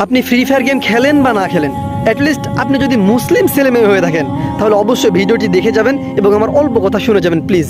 আপনি free fire game খেলেন বা না খেলেন, অ্যাটলিস্ট আপনি যদি মুসলিম ছেলেমেয়ে হয়ে থাকেন তাহলে অবশ্যই ভিডিওটি দেখে যাবেন এবং আমার অল্প কথা শুনে যাবেন প্লিজ।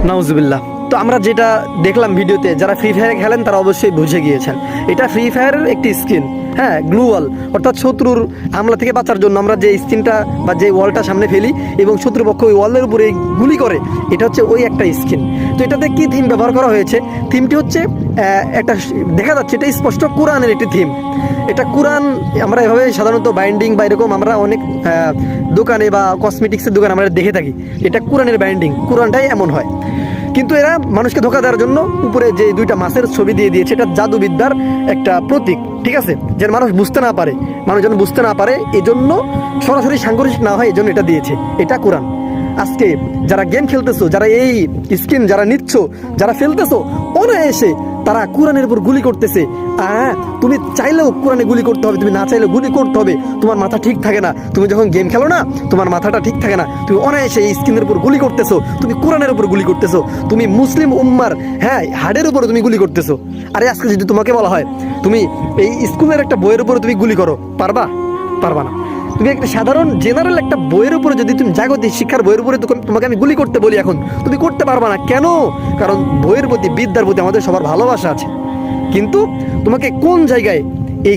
নাউজুবিল্লাহ। তো আমরা যেটা দেখলাম ভিডিওতে, যারা ফ্রি ফায়ার খেলেন তারা অবশ্যই বুঝে গিয়েছেন এটা ফ্রি ফায়ারের একটি স্কিন। হ্যাঁ, গ্লু ওয়াল, অর্থাৎ শত্রুর হামলা থেকে বাঁচার জন্য আমরা যে স্কিনটা বা যে ওয়ালটা সামনে ফেলি এবং শত্রুপক্ষ ওই ওয়ালের উপরে গুলি করে, এটা হচ্ছে ওই একটা স্কিন। তো এটাতে কি থিম ব্যবহার করা হয়েছে? থিমটি হচ্ছে একটা দেখা যাচ্ছে এটা স্পষ্ট কোরআনের একটি থিম। এটা কোরআন আমরা এভাবে সাধারণত বাইন্ডিং বা এরকম আমরা অনেক দোকানে বা কসমেটিক্সের দোকানে আমরা দেখে থাকি, এটা কোরআনের বাইন্ডিং, কোরআনটাই এমন হয়। কিন্তু এরা মানুষকে ধোকা দেওয়ার জন্য উপরে যে দুইটা মাছের ছবি দিয়ে দিয়েছে, এটা জাদুবিদ্যার একটা প্রতীক, ঠিক আছে, যেন মানুষ বুঝতে না পারে, মানুষ যেন বুঝতে না পারে, এই জন্য সরাসরি সাংঘর্ষিক না হয় এই জন্য এটা দিয়েছে, এটা কোরআন। আজকে যারা গেম খেলতেছো, যারা এই স্কিন যারা নিচ্ছ, যারা ফেলতেছো, অনায়াসে তারা কোরআনের উপর গুলি করতেছে। তুমি চাইলেও কোরআনে গুলি করতে হবে, তুমি না চাইলেও গুলি করতে হবে। তোমার মাথা ঠিক থাকে না, তুমি যখন গেম খেলো না তোমার মাথাটা ঠিক থাকে না, তুমি অনায়াসে এই স্কিনের উপর গুলি করতেছো, তুমি কোরআনের উপর গুলি করতেছো, তুমি মুসলিম উম্মার হাড়ের উপর তুমি গুলি করতেছো। আরে আজকে যদি তোমাকে বলা হয় তুমি এই স্কুলের একটা বইয়ের উপরে তুমি গুলি করো, পারবা? পারবা না। তুমি একটা সাধারণ জেনারেল একটা বইয়ের উপরে যদি তুমি জাগতিক শিক্ষার বইয়ের উপরে তোমাকে আমি গুলি করতে বলি, এখন তুমি করতে পারবা না। কেন? কারণ বইয়ের প্রতি, বিদ্যার প্রতি আমাদের সবার ভালোবাসা আছে। কিন্তু তোমাকে কোন জায়গায় এই